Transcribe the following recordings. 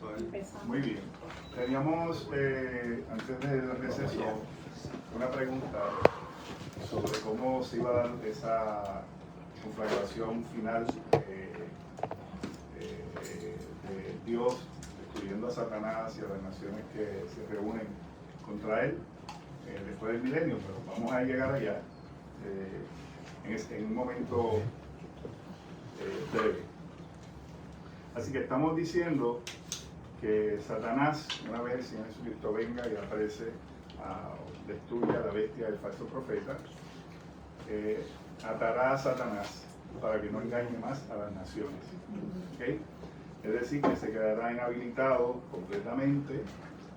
receso. Muy bien. Teníamos, antes del receso, una pregunta sobre cómo se iba a dar esa conflagración final de Dios destruyendo a Satanás y a las naciones que se reúnen contra él después del milenio, pero vamos a llegar allá en un momento breve. Así que estamos diciendo que Satanás, una vez el Señor Jesucristo venga y aparece, destruya a la bestia del falso profeta, atará a Satanás para que no engañe más a las naciones. ¿Okay? Es decir, que se quedará inhabilitado completamente.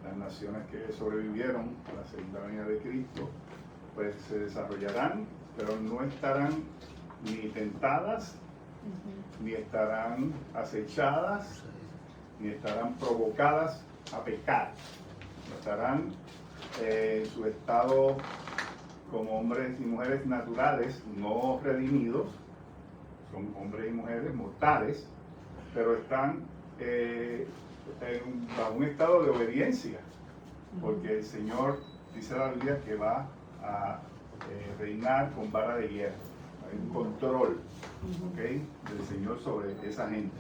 Las naciones que sobrevivieron a la segunda venida de Cristo, pues se desarrollarán, pero no estarán ni tentadas, ni estarán acechadas, ni estarán provocadas a pecar. Estarán en su estado como hombres y mujeres naturales, no redimidos, son hombres y mujeres mortales, pero están bajo un estado de obediencia, porque el Señor dice la Biblia que va a reinar con vara de hierro. Hay un control, ¿okay?, del Señor sobre esa gente.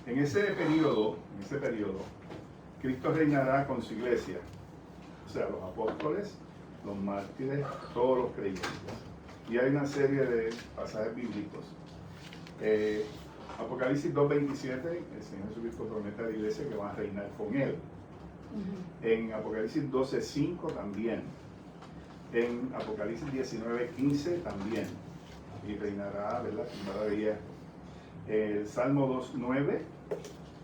En ese periodo, Cristo reinará con su iglesia, o sea, los apóstoles, los mártires, todos los creyentes. Y hay una serie de pasajes bíblicos. Apocalipsis 2:27, el Señor Jesucristo promete a la iglesia que van a reinar con Él. En Apocalipsis 12:5 también. En Apocalipsis 19:15 también. Y reinará, ¿verdad?, con vara de hierro. El Salmo 2:9,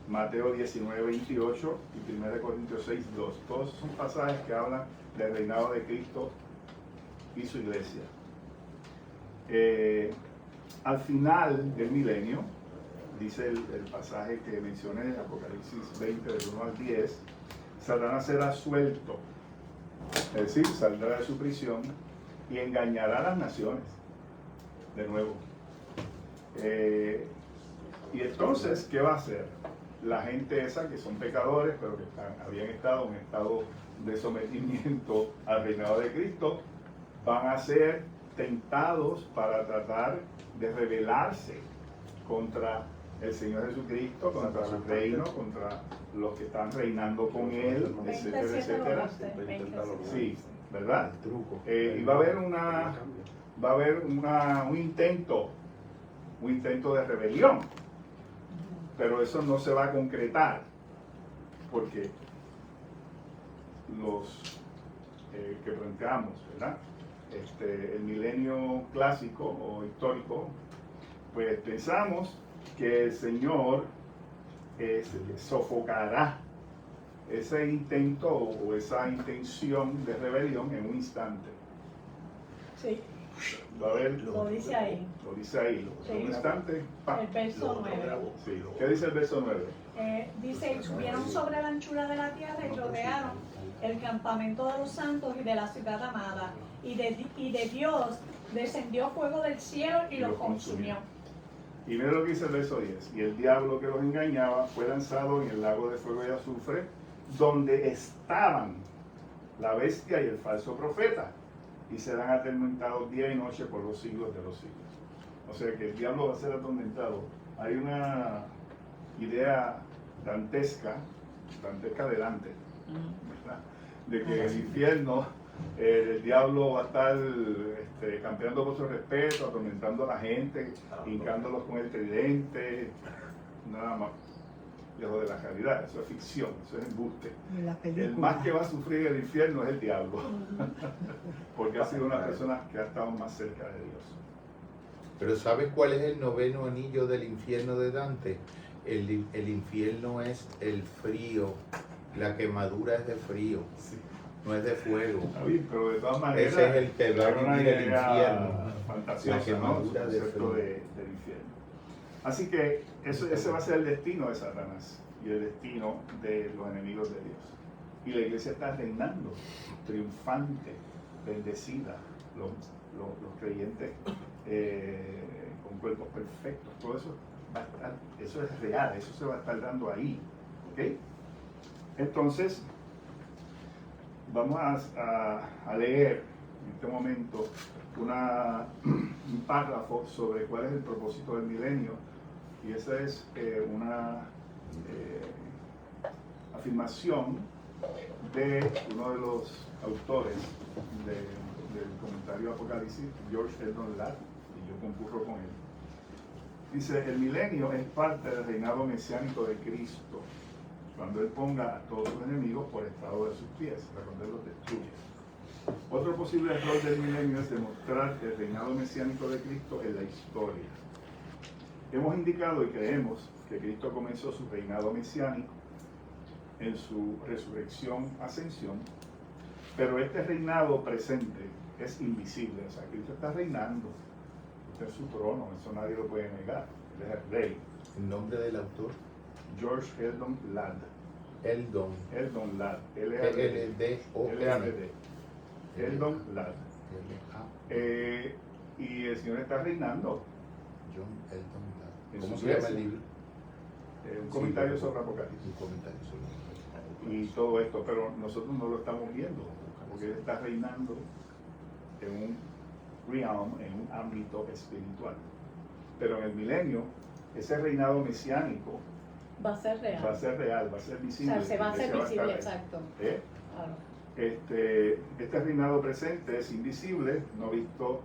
Mateo 19:28 y 1 Corintios 6:2. Todos son pasajes que hablan del reinado de Cristo y su iglesia. Al final del milenio, dice el pasaje que mencioné, Apocalipsis 20, del 1 al 10, Satanás será suelto, es decir, saldrá de su prisión y engañará a las naciones de nuevo. Y entonces, ¿qué va a hacer? La gente esa que son pecadores, pero que habían estado en un estado de sometimiento al reinado de Cristo, van a ser tentados para tratar de rebelarse contra el Señor Jesucristo, contra su reino, contra los que están reinando con Él, etcétera, etcétera. Sí, ¿verdad? Y va a haber un intento de rebelión, pero eso no se va a concretar, porque los que planteamos, ¿verdad?, el milenio clásico o histórico, pues pensamos que el Señor sofocará ese intento o esa intención de rebelión en un instante. Sí. Va a haber, Lo dice ahí. Lo dice ahí. Sí. En un instante. ¡Pam! El verso 9. Sí. ¿Qué dice el verso 9? Dice, y subieron sobre la anchura de la tierra y rodearon el campamento de los santos y de la ciudad amada. Y de Dios descendió fuego del cielo y los consumió. Y mira lo que dice el verso 10. Y el diablo que los engañaba fue lanzado en el lago de fuego y azufre, donde estaban la bestia y el falso profeta, y serán atormentados día y noche por los siglos de los siglos. O sea que el diablo va a ser atormentado. Hay una idea dantesca de Dante, ¿verdad?, de que el infierno, el diablo va a estar campeando por su respeto, atormentando a la gente, hincándolos con el tridente, nada más lejos de la realidad. Eso es ficción, eso es embuste. El más que va a sufrir el infierno es el diablo, porque ha sido una persona que ha estado más cerca de Dios. Pero ¿sabes cuál es el noveno anillo del infierno de Dante? El infierno es el frío, la quemadura es de frío, sí, no es de fuego. Está bien, pero de todas maneras, ese es el que va a vivir el infierno, fantasiosa, la quemadura, ¿no?, del infierno. Así que ese va a ser el destino de Satanás y el destino de los enemigos de Dios. Y la iglesia está reinando, triunfante, bendecida, los creyentes con cuerpos perfectos, todo eso eso es real, eso se va a estar dando ahí. ¿Ok? Entonces, vamos a leer en este momento un párrafo sobre cuál es el propósito del milenio, y esa es una afirmación de uno de los autores del comentario Apocalipsis, George Eldon Ladd, y yo concurro con él. Dice: el milenio es parte del reinado mesiánico de Cristo, cuando Él ponga a todos sus enemigos por estrado de sus pies, cuando Él los destruye. Otro posible error del milenio es demostrar el reinado mesiánico de Cristo en la historia. Hemos indicado y creemos que Cristo comenzó su reinado mesiánico en su resurrección, ascensión, pero este reinado presente es invisible. O sea, Cristo está reinando, está en su trono, eso nadie lo puede negar. Él es el rey. ¿El nombre del autor? George Eldon Ladd. Eldon. Eldon Ladd. L-D-O-N. Eldon Ladd. Y el Señor está reinando. John Eldon Ladd. En ¿Cómo su se llama iglesia. el libro? Un comentario sobre Apocalipsis. Un comentario sobre Apocalipsis. Y todo esto, pero nosotros no lo estamos viendo, porque Él está reinando en un realm, en un ámbito espiritual. Pero en el milenio, ese reinado mesiánico Va a ser real. va a ser real, va a ser O visible. sea, se va a hacer estar visible, ahí. exacto. ¿Eh? Claro. Este reinado presente es invisible, no visto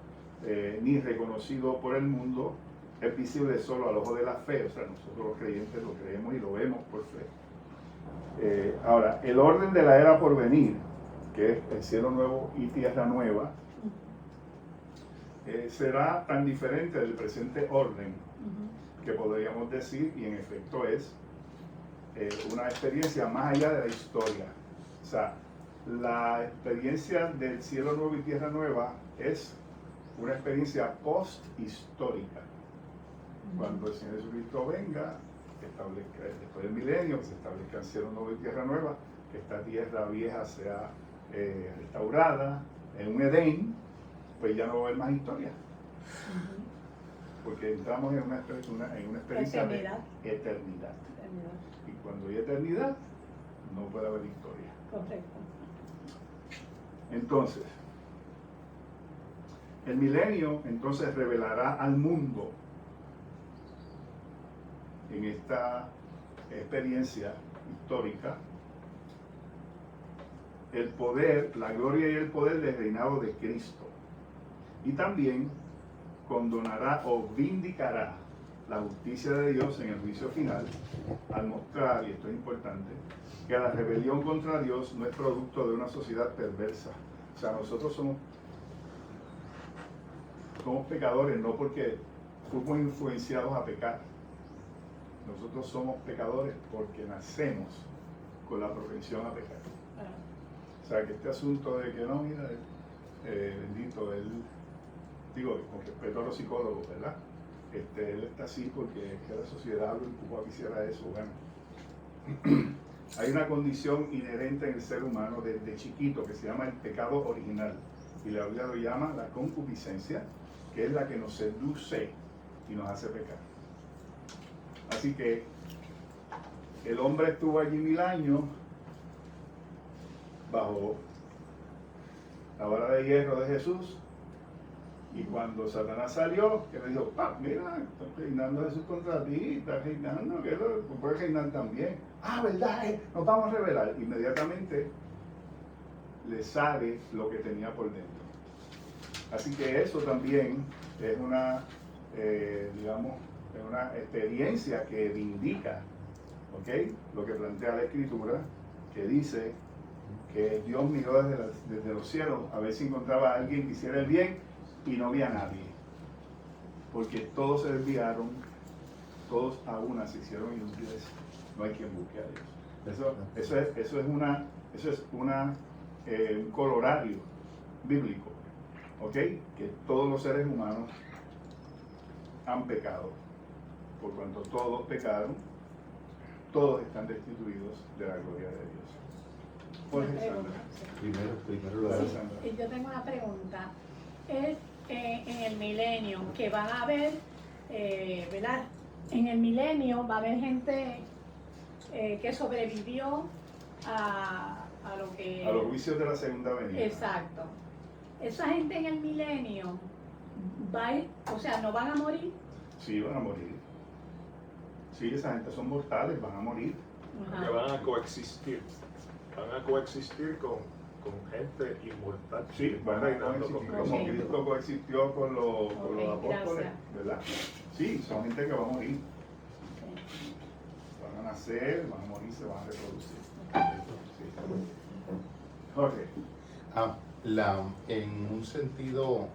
ni reconocido por el mundo, es visible solo al ojo de la fe. O sea, nosotros los creyentes lo creemos y lo vemos por fe. Ahora, el orden de la era por venir, que es el cielo nuevo y tierra nueva, será tan diferente del presente orden que podríamos decir, y en efecto es una experiencia más allá de la historia. O sea, la experiencia del cielo nuevo y tierra nueva es una experiencia post-histórica. Cuando el Señor Jesucristo venga, que establezca, después del milenio, que se establezca el cielo nuevo y tierra nueva, que esta tierra vieja sea restaurada en un Edén, pues ya no va a haber más historia. Porque entramos en una experiencia Eternidad. de eternidad. Y cuando hay eternidad, no puede haber historia. Correcto. Entonces, el milenio entonces revelará al mundo en esta experiencia histórica el poder, la gloria y el poder del reinado de Cristo. Y también condonará o vindicará la justicia de Dios en el juicio final, al mostrar, y esto es importante, que la rebelión contra Dios no es producto de una sociedad perversa. O sea, nosotros somos pecadores no porque fuimos influenciados a pecar. Nosotros somos pecadores porque nacemos con la propensión a pecar. O sea, que este asunto de que no, mira, bendito, él, digo, con respeto a los psicólogos, ¿verdad? Él está así porque es que la sociedad lo empujó a que hiciera eso. Bueno, hay una condición inherente en el ser humano desde chiquito que se llama el pecado original. Y la Biblia lo llama la concupiscencia, que es la que nos seduce y nos hace pecar. Así que el hombre estuvo allí 1000 años bajo la vara de hierro de Jesús, y cuando Satanás salió, que le dijo: mira, está reinando Jesús contra ti, está reinando, que tú puedes reinar también. ¿Verdad? Nos vamos a revelar. Inmediatamente le sale lo que tenía por dentro. Así que eso también es una, digamos, es una experiencia que vindica, ¿ok?, lo que plantea la Escritura, que dice que Dios miró desde los cielos a ver si encontraba a alguien que hiciera el bien, y no había nadie, porque todos se desviaron, todos a una se hicieron inútiles, no hay quien busque a Dios. Eso es un colorario bíblico, ¿ok?, que todos los seres humanos han pecado. Por cuanto todos pecaron, todos están destituidos de la gloria de Dios. Por Sandra. Primero lo Sí, de Sandra. y yo tengo una pregunta. Es en el milenio que van a haber, ¿verdad?, en el milenio va a haber gente que sobrevivió a lo que... A los juicios de la segunda venida. Exacto. Esa gente en el milenio o sea, no van a morir. Sí, van a morir. Sí, esa gente son mortales, van a morir. Ajá. Que van a coexistir. Van a coexistir con gente inmortal. Sí, van a reinando coexistir con como Ok. Cristo coexistió con los Ok, apóstoles, gracias. ¿verdad? Sí, son gente que va a morir. Sí. Van a nacer, van a morir, se van a reproducir. Sí. Jorge. En un sentido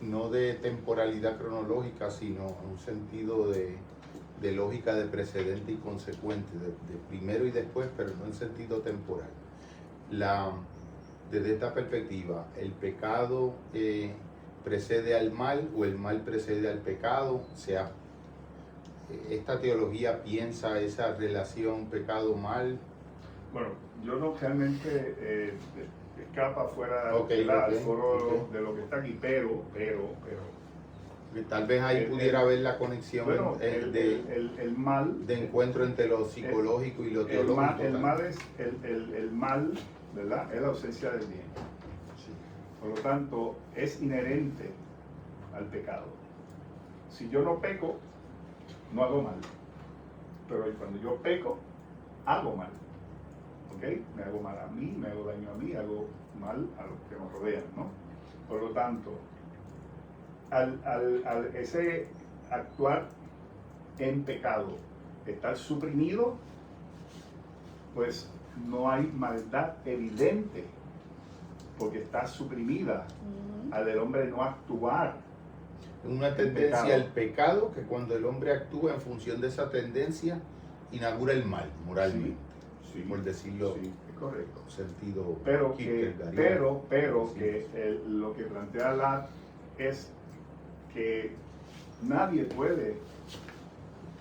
no de temporalidad cronológica, sino en un sentido de lógica de precedente y consecuente, de primero y después, pero no en sentido temporal. Desde esta perspectiva, ¿el pecado precede al mal o el mal precede al pecado? O sea, ¿esta teología piensa esa relación pecado-mal? Bueno, yo no realmente escapa fuera Ok, al ok, foro ok. de lo que está aquí, pero Que tal vez ahí pudiera haber la conexión bueno, de el mal, de encuentro entre lo psicológico y lo el teológico. mal, el también. mal es el mal, ¿verdad? Es la ausencia del bien. Sí. Por lo tanto, es inherente al pecado. Si yo no peco, no hago mal. Pero cuando yo peco, hago mal. ¿Ok? Me hago mal a mí, me hago daño a mí, hago mal a los que nos rodean, ¿no? Por lo tanto, al ese actuar en pecado, estar suprimido, pues no hay maldad evidente, porque está suprimida. Ujú. Al del hombre no actuar. Una tendencia al pecado que cuando el hombre actúa en función de esa tendencia inaugura el mal moralmente, Sí, por decirlo sí, es correcto. en sentido Pero kierkegaardiano. que lo que plantea la es que nadie puede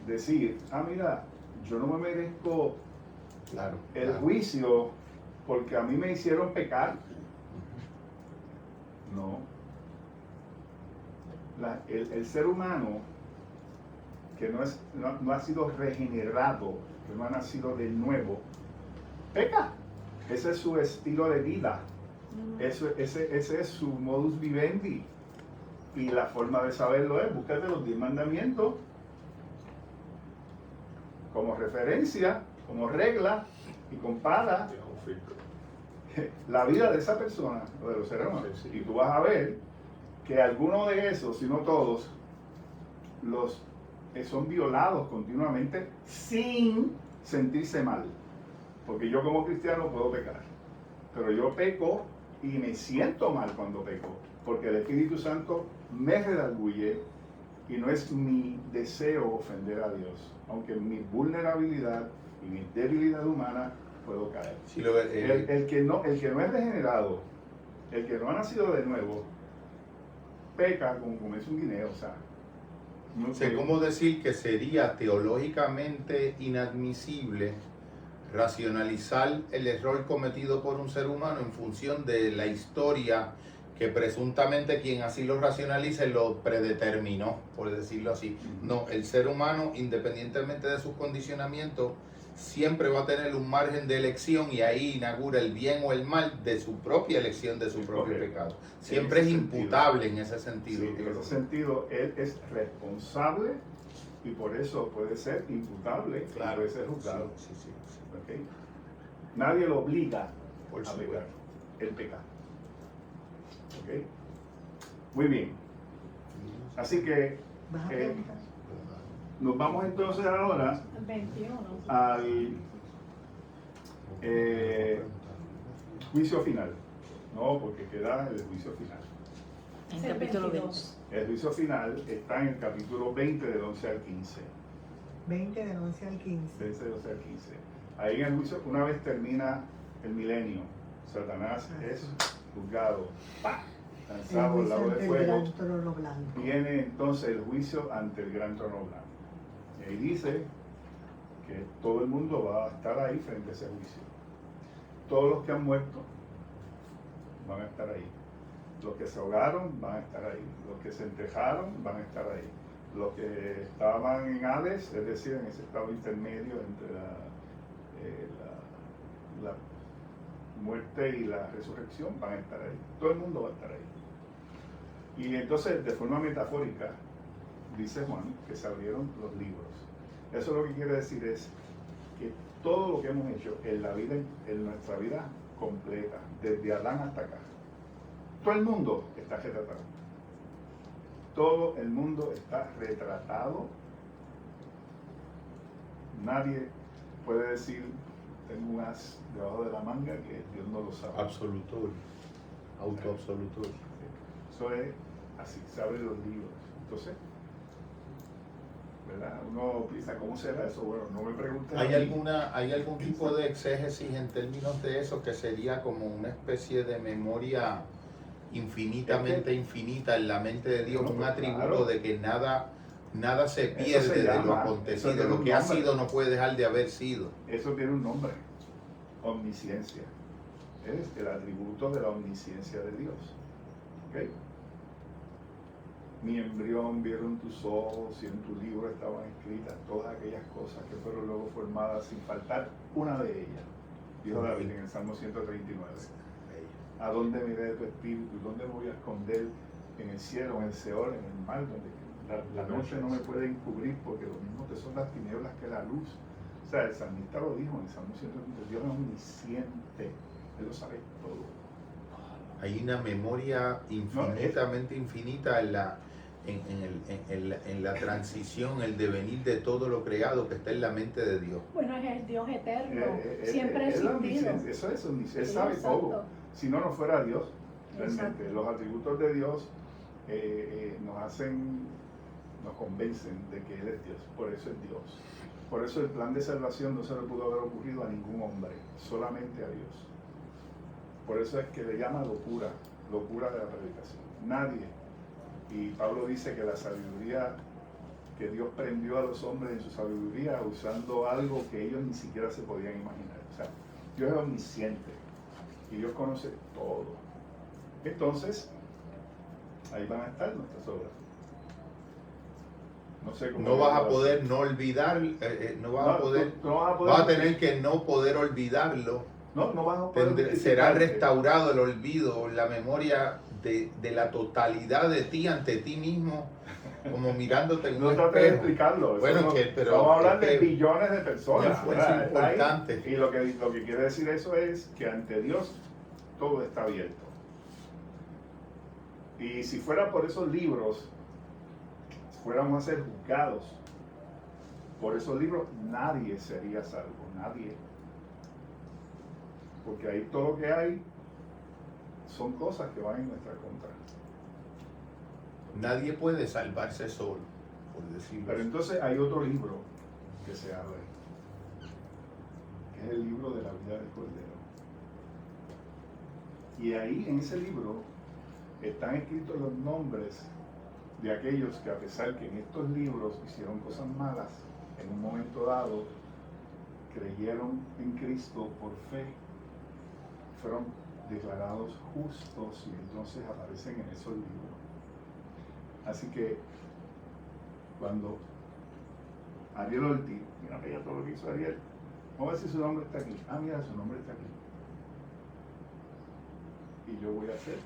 decir, mira, yo no me merezco Claro, el claro. juicio porque a mí me hicieron pecar. Ujú. No. El ser humano que no ha sido regenerado, que no ha nacido de nuevo, peca. Ese es su estilo de vida. Ujú. Ese es su modus vivendi. Y la forma de saberlo es búscate los 10 mandamientos como referencia, como regla, y compara Es un filtro. la vida de esa persona o de los seres humanos. Sí, sí. Y tú vas a ver que algunos de esos, si no todos, son violados continuamente sin sentirse mal. Porque yo como cristiano puedo pecar, pero yo peco y me siento mal cuando peco, porque el Espíritu Santo me redarguye y no es mi deseo ofender a Dios, aunque en mi vulnerabilidad y mi debilidad humana puedo caer. Sí, El que no es regenerado, el que no ha nacido de nuevo, peca como comerse un guineo, o sea. No sé cómo decir que sería teológicamente inadmisible racionalizar el error cometido por un ser humano en función de la historia que presuntamente quien así lo racionalice lo predeterminó, por decirlo así. No, el ser humano, independientemente de sus condicionamientos, siempre va a tener un margen de elección y ahí inaugura el bien o el mal de su propia elección, de su propio Correcto. pecado. Siempre En es ese sentido. imputable en ese sentido. Sí, en ese sentido, él es responsable y por eso puede ser imputable y Claro, puede ser juzgado. sí, sí, sí. ¿Ok? Nadie lo obliga Por a supuesto. pecar. Él peca. ¿Ok? Muy bien. Así que ¿Vas a Eh, preguntar? nos vamos entonces ahora El 21. al juicio final. No, porque queda el juicio final. En Es el capítulo 22. El juicio final está en el capítulo 20 del 11 al 15. 20 del 11 al 15. Del 12 al 15. Ahí en el juicio, una vez termina el milenio, Satanás es juzgado, ¡pah!, El lanzado al juicio lago de ante el fuego. gran trono blanco. Viene entonces el juicio ante el gran trono blanco. Y ahí dice que todo el mundo va a estar ahí frente a ese juicio. Todos los que han muerto van a estar ahí. Los que se ahogaron van a estar ahí. Los que se entejaron van a estar ahí. los que estaban en Hades, es decir, en ese estado intermedio entre la muerte y la resurrección, van a estar ahí. Todo el mundo va a estar ahí. Y entonces, de forma metafórica, dice Juan que se abrieron los libros. Eso lo que quiere decir es que todo lo que hemos hecho en la vida, en nuestra vida completa, desde Adán hasta acá, todo el mundo está retratado. Todo el mundo está retratado. Nadie puede decir, tengo un as debajo de la manga, que Dios no lo sabe. Absolutorio, autoabsolutorio. Eso es así, se abren los libros. Entonces, ¿verdad? Uno piensa, ¿cómo será eso? Bueno, no me preguntes. ¿Hay algún tipo de exégesis en términos de eso que sería como una especie de memoria infinitamente infinita en la mente de Dios, No, un pues, atributo claro. de que nada se Eso pierde se de lo llama, acontecido, eso tiene lo un que ha nombre. sido no puede dejar de haber sido. Eso tiene un nombre, omnisciencia. Es el atributo de la omnisciencia de Dios. ¿Ok? Mi embrión vieron tus ojos y en tu libro estaban escritas todas aquellas cosas que fueron luego formadas sin faltar una de ellas. Dijo David en el Salmo 139. ¿A dónde miré de tu espíritu? ¿Dónde me voy a esconder? En el cielo, en el Seol, en el mar, donde la noche no me puede encubrir, porque lo mismo que son las tinieblas que la luz. O sea, el salmista lo dijo en el Salmo 139, Dios es omnisciente, Él lo sabe todo. Hay una memoria infinitamente infinita en la transición, el devenir de todo lo creado que está en la mente de Dios. Bueno, es el Dios eterno, siempre ha Es la existido. omnisciencia, eso es omnisciencia, Él Sí, sabe exacto. todo. Si no, no fuera Dios, realmente. Exacto. Los atributos de Dios nos convencen de que Él es Dios, por eso es Dios. Por eso el plan de salvación no se le pudo haber ocurrido a ningún hombre, solamente a Dios. Por eso es que le llama locura de la predicación. Nadie. Y Pablo dice que la sabiduría, que Dios prendió a los hombres en su sabiduría usando algo que ellos ni siquiera se podían imaginar. O sea, Dios es omnisciente y Dios conoce todo. Entonces, ahí van a estar nuestras obras. No sé cómo. No vas a poder no olvidar, no vas a poder, vas a tener que no poder olvidarlo. No vas a poder. Será restaurado el olvido, la memoria de la totalidad de ti ante ti mismo, como mirándote en No un trates de espejo. explicarlo. Eso Bueno, no- pero vamos a hablar es de que billones de personas. una fuerza ¿verdad? Está ahí. importante. Y lo que quiere decir eso es que ante Dios todo está abierto. Y si fuera por esos libros, fuéramos a ser juzgados por esos libros, nadie sería salvo, nadie. Porque ahí todo lo que hay son cosas que van en nuestra contra. Nadie puede salvarse solo, por decirlo Pero así. entonces hay otro libro que se abre, que es el libro de la vida del Cordero. Y ahí en ese libro están escritos los nombres de aquellos que, a pesar que en estos libros hicieron cosas malas, en un momento dado creyeron en Cristo por fe, fueron declarados justos y entonces aparecen en esos libros. Así que cuando Ariel Ortiz, mira todo lo que hizo Ariel, vamos a ver si su nombre está aquí. Ah, mira, su nombre está aquí. Y yo voy a ser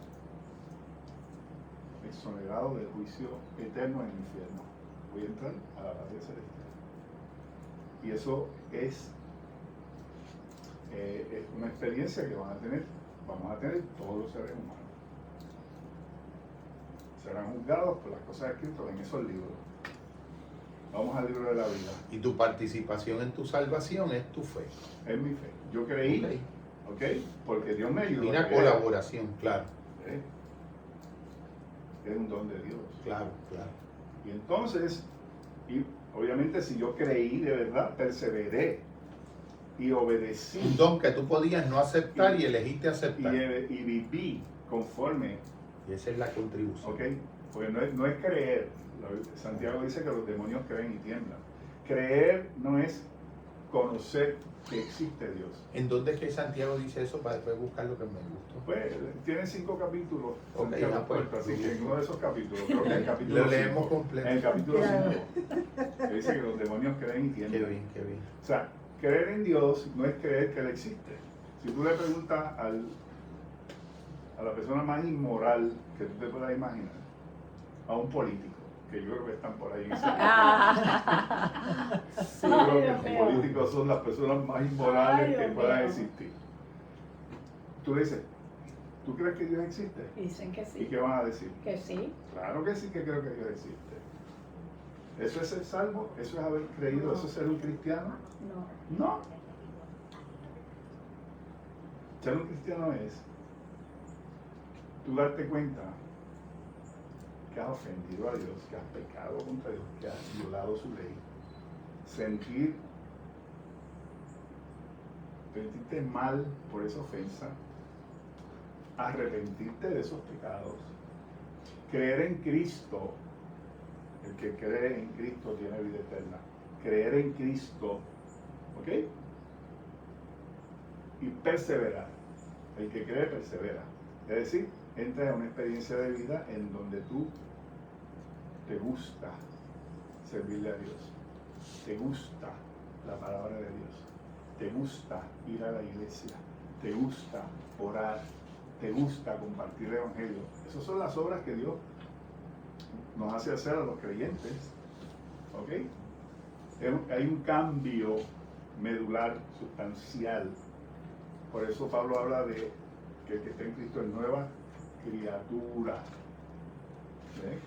exonerado del juicio eterno en el infierno. Voy a entrar a la patria celestial. Y eso es una experiencia que vamos a tener todos los seres humanos. Serán juzgados por las cosas escritas en esos libros. Vamos al libro de la vida. Y tu participación en tu salvación es tu fe. Es mi fe. Yo creí, ¿ok? Porque Dios me ayudó. Una a creer. colaboración, claro, ¿Eh? Es un don de Dios. claro. Y entonces, obviamente si yo creí de verdad, perseveré y obedecí Un don que tú podías no aceptar y elegiste aceptar. y viví conforme, Y esa es la contribución. ¿ok? Porque no es creer. Santiago dice que los demonios creen y tiemblan. Creer no es conocer que existe Dios. ¿En dónde es que Santiago dice eso para después buscar lo que me gustó? Pues tiene 5 capítulos, Ok, Santiago, pues, así que en uno de esos capítulos, creo que en el capítulo Lo leemos 5, completo. en el capítulo Claro. 5, que dice que los demonios creen y Qué tiemblan. bien, qué bien. O sea, creer en Dios no es creer que Él existe. Si tú le preguntas a la persona más inmoral que tú te puedas imaginar, a un político, que yo creo que están por ahí en ese Sí, yo creo que Dios los mío. políticos son las personas más inmorales Ay, que Dios puedan mío. existir. Tú le dices, ¿tú crees que Dios existe? Dicen que ¿Y sí. qué van a decir? Que sí. Claro que sí que creo que Dios existe. ¿Eso es ser salvo? ¿Eso es haber creído? ¿Eso es ser un cristiano? No. No. Ser un cristiano es tú darte cuenta que has ofendido a Dios, que has pecado contra Dios, que has violado su ley. Sentirte mal por esa ofensa, arrepentirte de esos pecados, creer en Cristo. El que cree en Cristo tiene vida eterna. Creer en Cristo, ¿ok? Y perseverar. El que cree persevera. Es decir, entra en una experiencia de vida en donde tú te gusta servirle a Dios. Te gusta la palabra de Dios. Te gusta ir a la iglesia. Te gusta orar. Te gusta compartir el evangelio. Esas son las obras que Dios nos hace hacer a los creyentes. ¿Ok? Hay un cambio medular, sustancial. Por eso Pablo habla de que el que está en Cristo es nueva criatura. ¿Ves?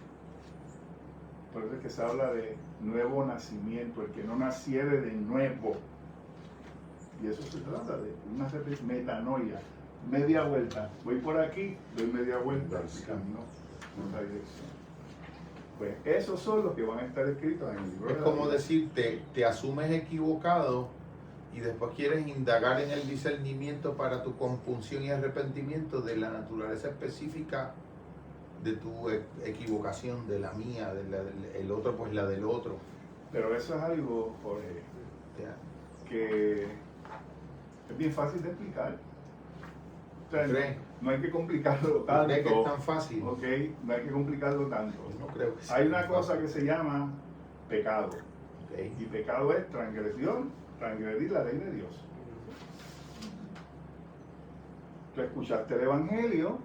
Por eso es que se habla de nuevo nacimiento, el que no naciere de nuevo. Y eso se trata de una metanoia, media vuelta. Voy por aquí, doy media vuelta y camino en otra dirección. Pues esos son los que van a estar escritos en el libro Es de la como vida. decir, te asumes equivocado y después quieres indagar en el discernimiento para tu compunción y arrepentimiento de la naturaleza específica de tu equivocación, de la mía, el otro, pues la del otro. Pero eso es algo, Jorge, Ya. que es bien fácil de explicar. O sea, ¿Crees? no hay que complicarlo ¿Tú tanto. crees que es tan fácil? Ok, no hay que complicarlo tanto. No creo que sea Hay una tan cosa fácil. que se llama pecado. Ok. Y pecado es transgresión, transgredir la ley de Dios. Tú escuchaste el Evangelio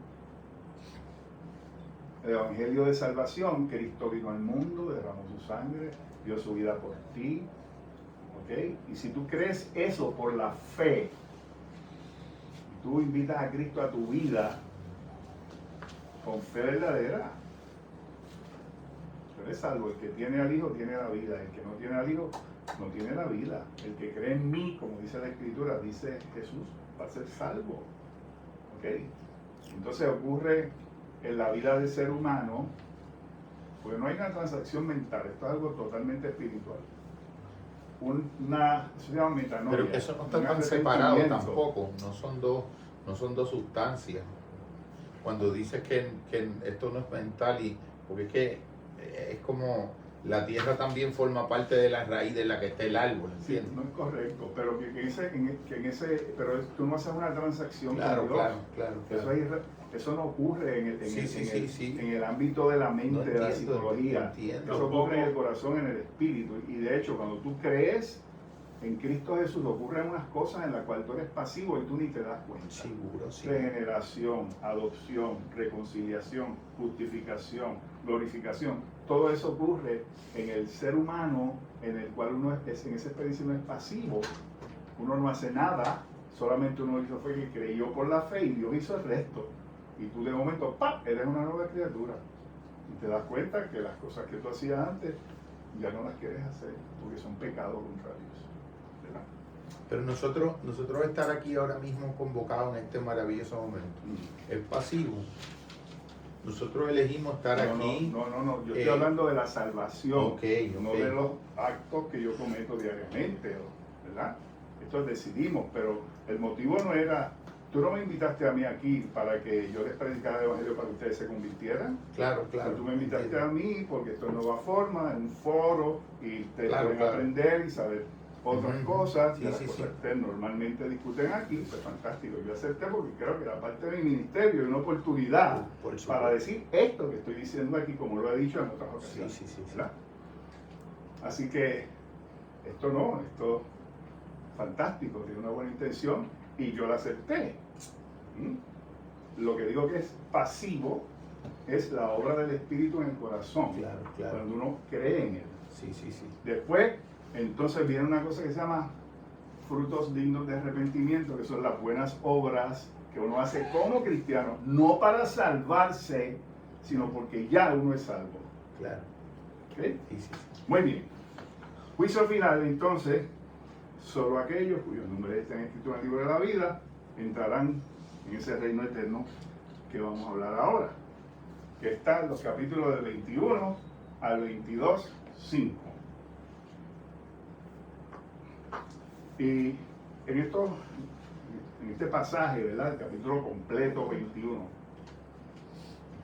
de salvación. Cristo vino al mundo, derramó su sangre, dio su vida por ti. ¿Ok? Y si tú crees eso por la fe, y tú invitas a Cristo a tu vida con fe verdadera, tú eres salvo. El que tiene al Hijo tiene la vida, el que no tiene al Hijo no tiene la vida. El que cree en mí, como dice la Escritura, dice Jesús, va a ser salvo. ¿Ok? Entonces ocurre en la vida del ser humano, porque no hay una transacción mental, esto es algo totalmente espiritual. Eso se llama metanoia. Pero eso no está un tan separado arrepentimiento. tampoco, no son dos sustancias. Cuando dices que esto no es mental, porque es que es como la tierra también forma parte de la raíz de la que está el árbol, Sí, ¿entiendes? no es correcto, pero pero tú no haces una transacción Claro, con Dios. claro. Eso no ocurre en el ámbito de la mente, No de la entiendo, psicología. entiendo. Eso ocurre en el corazón, en el espíritu. Y de hecho, cuando tú crees en Cristo Jesús, ocurren unas cosas en las cuales tú eres pasivo y tú ni te das cuenta. Seguro, sí. Regeneración, adopción, reconciliación, justificación, glorificación. Todo eso ocurre en el ser humano, en el cual uno es en esa experiencia uno es pasivo. Uno no hace nada, solamente uno hizo fue que creyó por la fe y Dios hizo el resto. Y tú de momento, ¡pap!, eres una nueva criatura. Y te das cuenta que las cosas que tú hacías antes ya no las quieres hacer, porque son pecados contra Dios. ¿Verdad? Pero nosotros estar aquí ahora mismo convocados en este maravilloso momento, es pasivo. Nosotros elegimos estar aquí. No, yo estoy hablando de la salvación, Ok. no de los actos que yo cometo diariamente, ¿verdad? Esto decidimos, pero el motivo no era, tú no me invitaste a mí aquí para que yo les predicara el evangelio para que ustedes se convirtieran. Claro. Pero tú me invitaste a mí porque esto es nueva forma, en un foro, y ustedes Claro, pueden claro. aprender y saber. otras Ujú. cosas, Sí, de las sí, cosas sí. que ustedes normalmente discuten aquí, pues fantástico. Yo acepté porque creo que era parte de mi ministerio y una oportunidad Por supuesto. para decir esto que estoy diciendo aquí, como lo he dicho en otras Sí, ocasiones. sí, sí, sí. ¿Verdad? Así que esto fantástico, tiene una buena intención y yo la acepté. Lo que digo que es pasivo es la obra del Espíritu en el corazón, Claro, claro. cuando uno cree en él. Sí, sí, sí. Después, entonces viene una cosa que se llama frutos dignos de arrepentimiento, que son las buenas obras que uno hace como cristiano, no para salvarse, sino porque ya uno es salvo. Claro. ¿Ok? Sí, sí, sí. Muy bien. Juicio final, entonces, solo aquellos cuyos nombres estén escritos en el libro de la vida entrarán en ese reino eterno que vamos a hablar ahora, que está en los capítulos del 21 al 22, 5. Y en este pasaje, ¿verdad? El capítulo completo 21,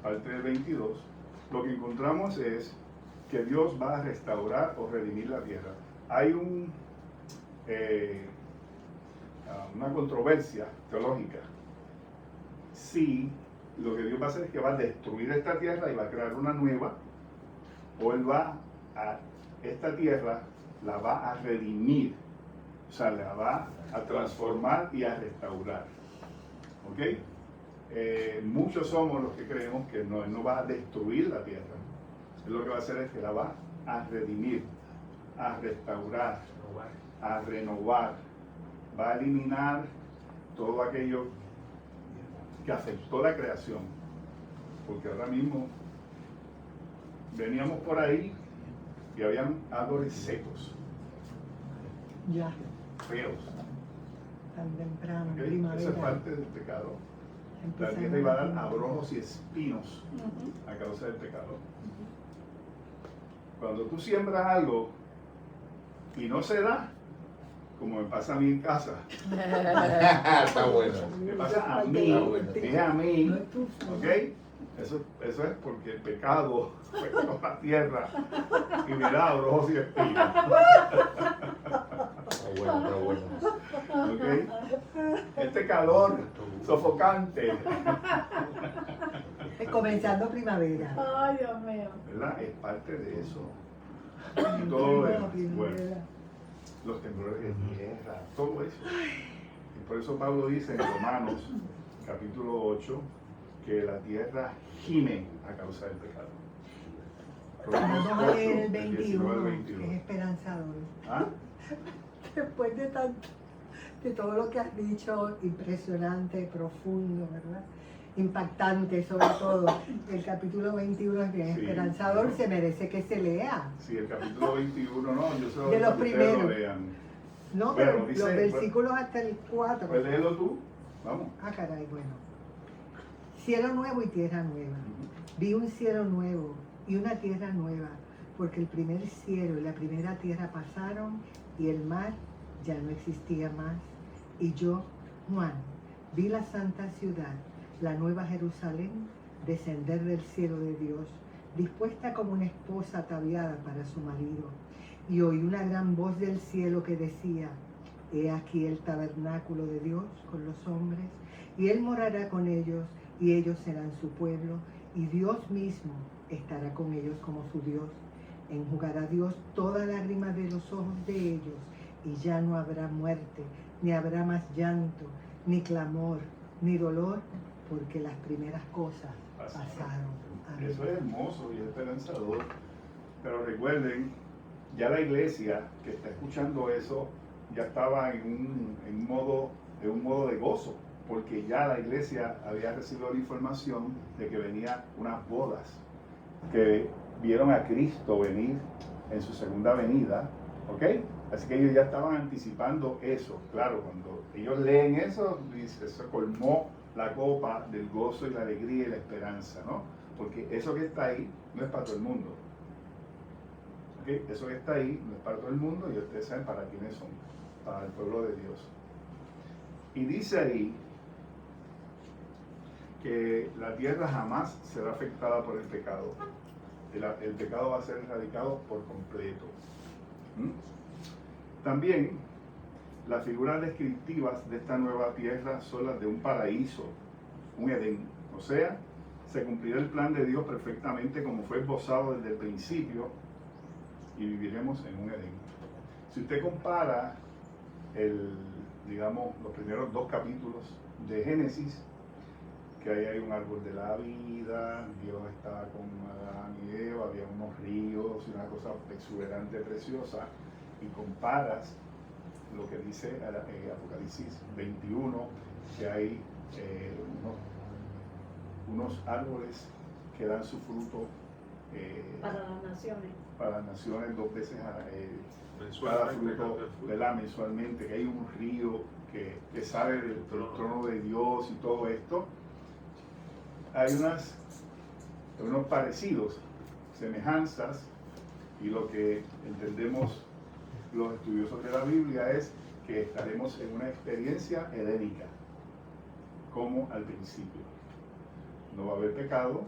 parte del 22, lo que encontramos es que Dios va a restaurar o redimir la tierra. Hay una controversia teológica. Si lo que Dios va a hacer es que va a destruir esta tierra y va a crear una nueva, o Él esta tierra la va a redimir, o sea, la va a transformar y a restaurar. ¿Ok? Muchos somos los que creemos que Él no va a destruir la tierra. Él lo que va a hacer es que la va a redimir, a restaurar, a renovar, va a eliminar todo aquello que afectó la creación, porque ahora mismo veníamos por ahí y habían árboles secos, Ya, feos. tan temprano, ¿Ok? primavera. Eso es parte del pecado. La Empezando tierra iba a dar primavera. abrojos y espinos Ujú. a causa del pecado. Cuando tú siembras algo y no se da, como me pasa a mí en casa, Está bueno. me pasa a mí, Está bueno. es a mí, No es tu ¿ok? Eso es porque el pecado afectó la tierra y me da abrojos y espinos, Está bueno. ¿ok? Este calor sofocante, Comenzando primavera. Ay, Dios mío. ¿verdad? Es parte de eso. Y todo lo demás. Bueno, Primavera. los temblores de tierra, todo eso. Y por eso Pablo dice en Romanos, capítulo 8, que la tierra gime a causa del pecado. Romanos Vamos a 8, leer el del 19 al 21, 22. es esperanzador. ¿Ah? Después de tanto, de todo lo que has dicho, impresionante, profundo, ¿verdad? Impactante sobre todo. El capítulo 21 es bien Sí, esperanzador, bueno. se merece que se lea. Sí, el capítulo 21, no, yo se lo De digo los que ustedes lo primeros. lean. No, Bueno, pero dice- los versículos hasta el 4. Pues léelo tú, vamos. Ah, caray, bueno. Cielo nuevo y tierra nueva. Vi un cielo nuevo y una tierra nueva, porque el primer cielo y la primera tierra pasaron y el mar ya no existía más. Y yo, Juan, vi la santa ciudad, la nueva Jerusalén, descender del cielo de Dios, dispuesta como una esposa ataviada para su marido. Y oí una gran voz del cielo que decía: He aquí el tabernáculo de Dios con los hombres, y Él morará con ellos, y ellos serán su pueblo, y Dios mismo estará con ellos como su Dios. Enjugará Dios toda lágrima de los ojos de ellos, y ya no habrá muerte, ni habrá más llanto, ni clamor, ni dolor, porque las primeras cosas pasaron. Amén. Eso es hermoso y es esperanzador. Pero recuerden, ya la iglesia que está escuchando eso ya estaba en un modo de gozo, porque ya la iglesia había recibido la información de que venía unas bodas, que vieron a Cristo venir en su segunda venida, ¿ok? Así que ellos ya estaban anticipando eso. Claro, cuando ellos leen eso, dice, eso colmó la copa del gozo y la alegría y la esperanza, ¿no? Porque eso que está ahí no es para todo el mundo. ¿Ok? Eso que está ahí no es para todo el mundo y ustedes saben para quiénes son, para el pueblo de Dios. Y dice ahí que la tierra jamás será afectada por el pecado. El pecado va a ser erradicado por completo. También las figuras descriptivas de esta nueva tierra son las de un paraíso, un Edén. O sea, se cumplirá el plan de Dios perfectamente como fue esbozado desde el principio y viviremos en un Edén. Si usted compara los primeros 2 capítulos de Génesis, que ahí hay un árbol de la vida, Dios está con Adán y Eva, había unos ríos y una cosa exuberante, preciosa, y comparas lo que dice Apocalipsis 21, que hay unos árboles que dan su fruto Para las naciones. para las naciones 2 veces cada Mensualmente, fruto, ¿verdad? Mensualmente, que hay un río que sale del trono de Dios y todo esto. Hay unos parecidos, semejanzas, y lo que entendemos los estudiosos de la Biblia es que estaremos en una experiencia edénica, como al principio. No va a haber pecado,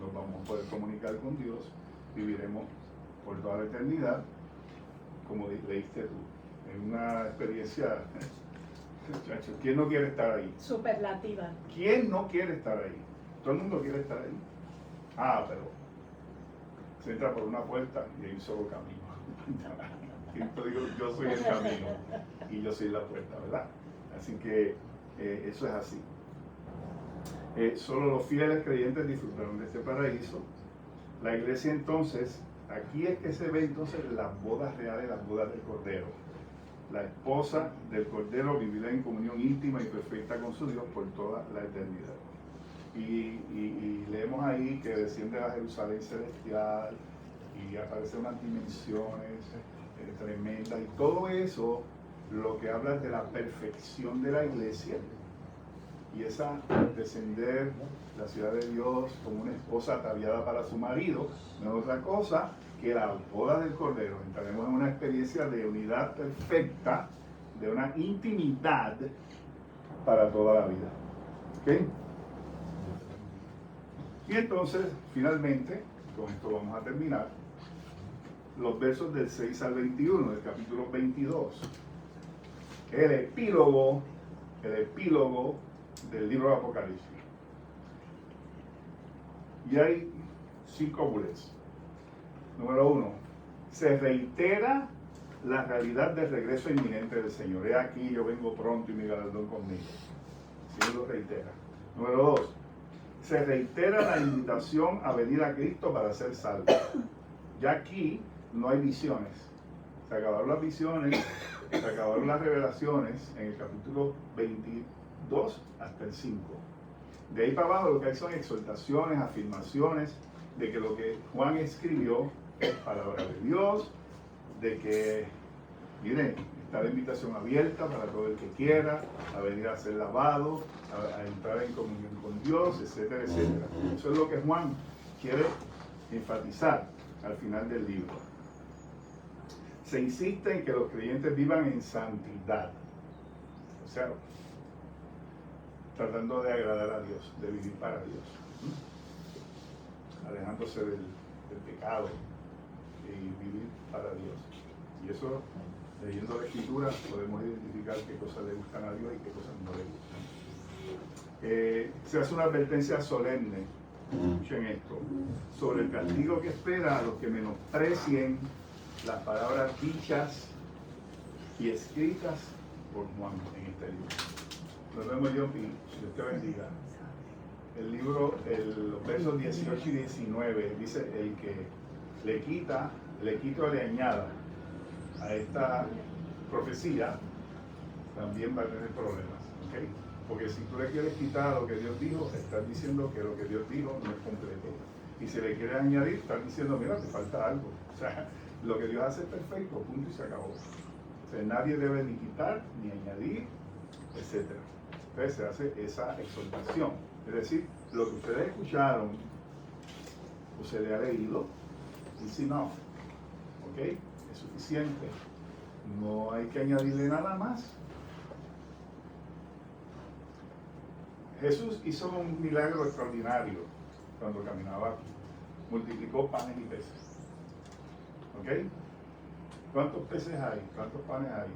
nos vamos a poder comunicar con Dios, viviremos por toda la eternidad, como leíste tú, en una experiencia, muchachos, ¿quién no quiere estar ahí? Superlativa. ¿Quién no quiere estar ahí? Todo el mundo quiere estar ahí. Pero se entra por una puerta y hay un solo camino. Cristo dijo, yo soy el camino y yo soy la puerta, ¿verdad? Así que eso es así. Solo los fieles creyentes disfrutarán de este paraíso. La iglesia entonces, aquí es que se ve entonces las bodas reales, las bodas del Cordero. La esposa del Cordero vivirá en comunión íntima y perfecta con su Dios por toda la eternidad. Y leemos ahí que desciende a Jerusalén celestial y aparecen unas dimensiones tremendas, y todo eso lo que habla es de la perfección de la iglesia, y esa descender la ciudad de Dios como una esposa ataviada para su marido no es otra cosa que la boda del Cordero. Entraremos en una experiencia de unidad perfecta, de una intimidad para toda la vida. ¿Ok? Y entonces, finalmente, con esto vamos a terminar, los versos del 6 al 21 del capítulo 22. El epílogo del libro de Apocalipsis. Y hay 5 bullets. Número 1. Se reitera la realidad del regreso inminente del Señor. He aquí, yo vengo pronto y mi galardón conmigo. Sí, lo reitera. Número 2. Se reitera la invitación a venir a Cristo para ser salvo. Ya aquí no hay visiones. Se acabaron las visiones, se acabaron las revelaciones en el capítulo 22 hasta el 5. De ahí para abajo lo que hay son exhortaciones, afirmaciones de que lo que Juan escribió es palabra de Dios, de que, miren, está la invitación abierta para todo el que quiera, a venir a ser lavado, a entrar en comunión con Dios, etcétera, etcétera. Eso es lo que Juan quiere enfatizar al final del libro. Se insiste en que los creyentes vivan en santidad, o sea, tratando de agradar a Dios, de vivir para Dios, alejándose del pecado y vivir para Dios. Y eso, leyendo la Escritura, podemos identificar qué cosas le gustan a Dios y qué cosas no le gustan. Se hace una advertencia solemne, escuchen esto, sobre el castigo que espera a los que menosprecien las palabras dichas y escritas por Juan en este libro. Nos vemos, John P. Dios te bendiga. El libro, los versos 18 y 19, dice: el que le quita o le añada a esta profecía, también va a tener problemas. ¿Okay? Porque si tú le quieres quitar a lo que Dios dijo, estás diciendo que lo que Dios dijo no es completo. Y si le quieres añadir, estás diciendo, mira, te falta algo. O sea, lo que Dios hace es perfecto, punto y se acabó. O sea, nadie debe ni quitar, ni añadir, etc. Entonces se hace esa exhortación. Es decir, lo que ustedes escucharon o se le ha leído, is enough. ¿Ok? Es suficiente. No hay que añadirle nada más. Jesús hizo un milagro extraordinario cuando caminaba aquí. Multiplicó panes y peces. ¿Ok? ¿Cuántos peces hay? ¿Cuántos panes hay?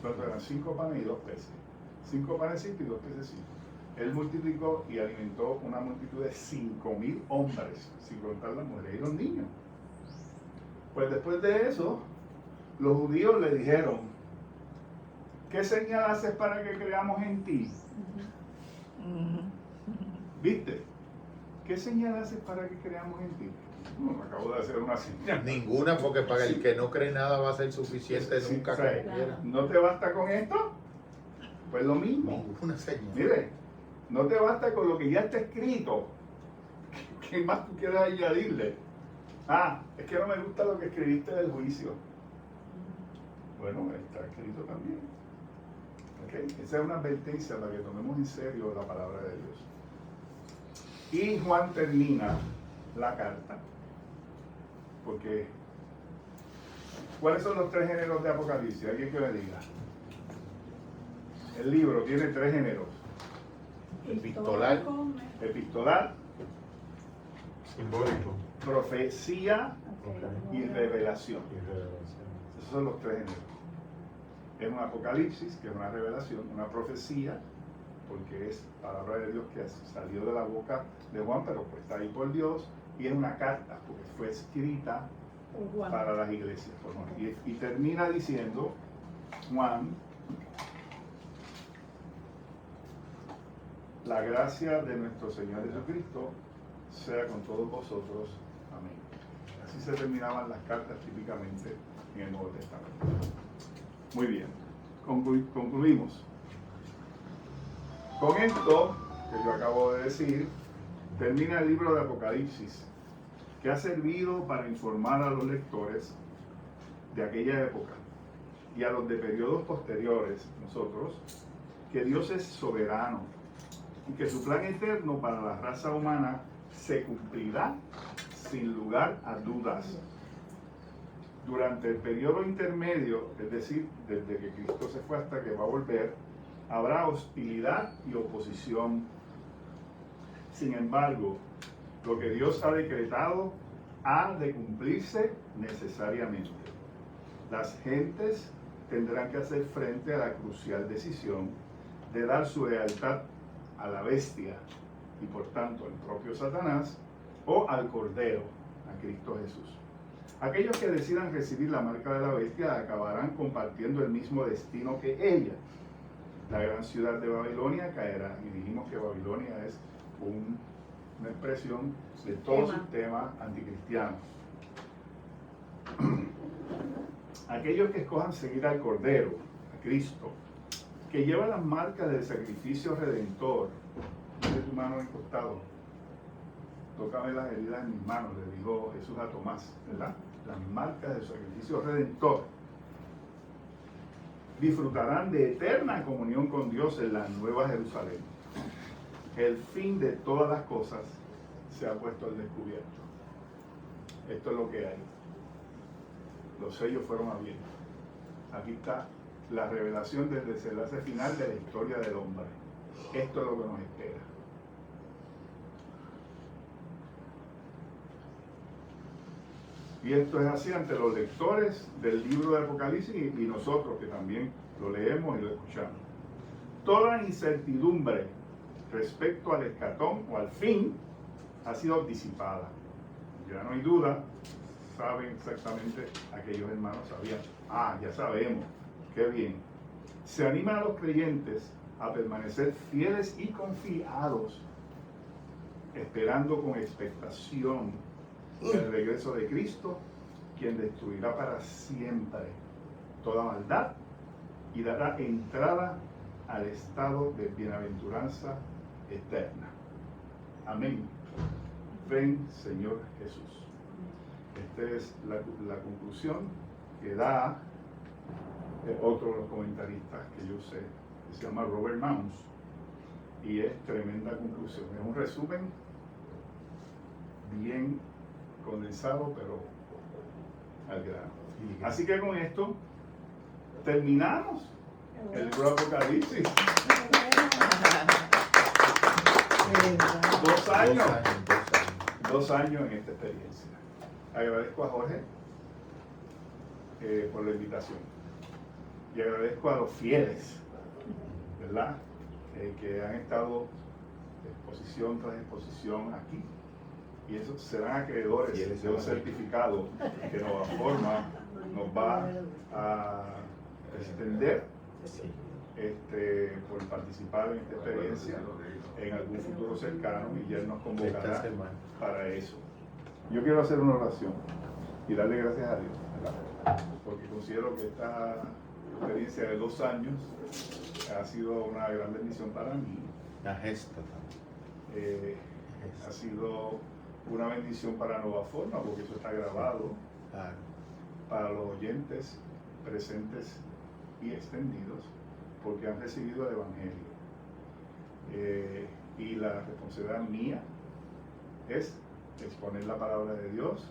¿Cuántos eran? 5 panes y 2 peces. 5 panecitos y 2 pececitos. Él multiplicó y alimentó una multitud de 5,000 hombres, sin contar las mujeres y los niños. Pues después de eso, los judíos le dijeron, ¿qué señal haces para que creamos en ti? ¿Viste? ¿Qué señal haces para que creamos en ti? No, acabo de hacer una señal. Ninguna, porque para el que no cree nada va a ser suficiente Sí, nunca o que sea, quiera. ¿No te basta con esto? Pues lo mismo. Ninguna señal. Mire, no te basta con lo que ya está escrito. ¿Qué más tú quieres añadirle? Ah, es que no me gusta lo que escribiste del juicio. Bueno, está escrito también. ¿Okay? Esa es una advertencia para que tomemos en serio la palabra de Dios. Y Juan termina la carta. Porque, ¿cuáles son los 3 géneros de Apocalipsis? ¿Alguien que me diga? El libro tiene 3 géneros. Epistolar. Epistolar, Simbólico. profecía y revelación. Y revelación. Esos son los 3 géneros. Es un apocalipsis, que es una revelación, una profecía, porque es palabra de Dios que salió de la boca de Juan, pero pues está ahí por Dios, y es una carta, porque fue escrita para las iglesias por Juan. Y termina diciendo Juan, la gracia de nuestro Señor Jesucristo sea con todos vosotros. Amén. Así se terminaban las cartas típicamente en el Nuevo Testamento. Muy bien, concluimos. Con esto que yo acabo de decir, termina el libro de Apocalipsis, que ha servido para informar a los lectores de aquella época y a los de periodos posteriores, nosotros, que Dios es soberano y que su plan eterno para la raza humana se cumplirá sin lugar a dudas. Durante el periodo intermedio, es decir, desde que Cristo se fue hasta que va a volver, habrá hostilidad y oposición. Sin embargo, lo que Dios ha decretado ha de cumplirse necesariamente. Las gentes tendrán que hacer frente a la crucial decisión de dar su lealtad a la bestia y por tanto al propio Satanás o al Cordero, a Cristo Jesús. Aquellos que decidan recibir la marca de la bestia acabarán compartiendo el mismo destino que ella. La gran ciudad de Babilonia caerá, y dijimos que Babilonia es una expresión de todo sistema anticristiano. Aquellos que escojan seguir al Cordero, a Cristo, que lleva las marcas del sacrificio redentor. Mete tu mano en el costado, tócame las heridas en mis manos, le dijo Jesús a Tomás, ¿verdad? Las marcas del sacrificio redentor. Disfrutarán de eterna comunión con Dios en la Nueva Jerusalén. El fin de todas las cosas se ha puesto al descubierto. Esto es lo que hay. Los sellos fueron abiertos. Aquí está la revelación del desenlace final de la historia del hombre. Esto es lo que nos espera. Y esto es así ante los lectores del libro de Apocalipsis y nosotros que también lo leemos y lo escuchamos. Toda incertidumbre respecto al escatón o al fin ha sido disipada. Ya no hay duda, saben exactamente, aquellos hermanos sabían. Ya sabemos, qué bien. Se anima a los creyentes a permanecer fieles y confiados, esperando con expectación el regreso de Cristo, quien destruirá para siempre toda maldad y dará entrada al estado de bienaventuranza eterna. Amén. Ven, Señor Jesús. Esta es la conclusión que da otro de los comentaristas que yo sé, que se llama Robert Mounce, y es tremenda conclusión. Es un resumen bien condensado, pero al grano. Así que con esto terminamos el libro de Apocalipsis. 2 años. 2 años en esta experiencia. Agradezco a Jorge por la invitación. Y agradezco a los fieles, ¿verdad? Que han estado exposición tras exposición aquí. Y esos serán acreedores Fieles de un a la certificado que Nova Forma nos va a extender por participar en esta experiencia en algún futuro cercano, y él nos Esta convocará semana. para eso. Yo quiero hacer una oración y darle gracias a Dios, ¿verdad? Porque considero que esta experiencia de 2 años ha sido una gran bendición para mí. La gesta también. Ha sido una bendición para Nova Forma, porque eso está grabado, Claro. para los oyentes presentes y extendidos, porque han recibido el Evangelio. Y la responsabilidad mía es exponer la palabra de Dios,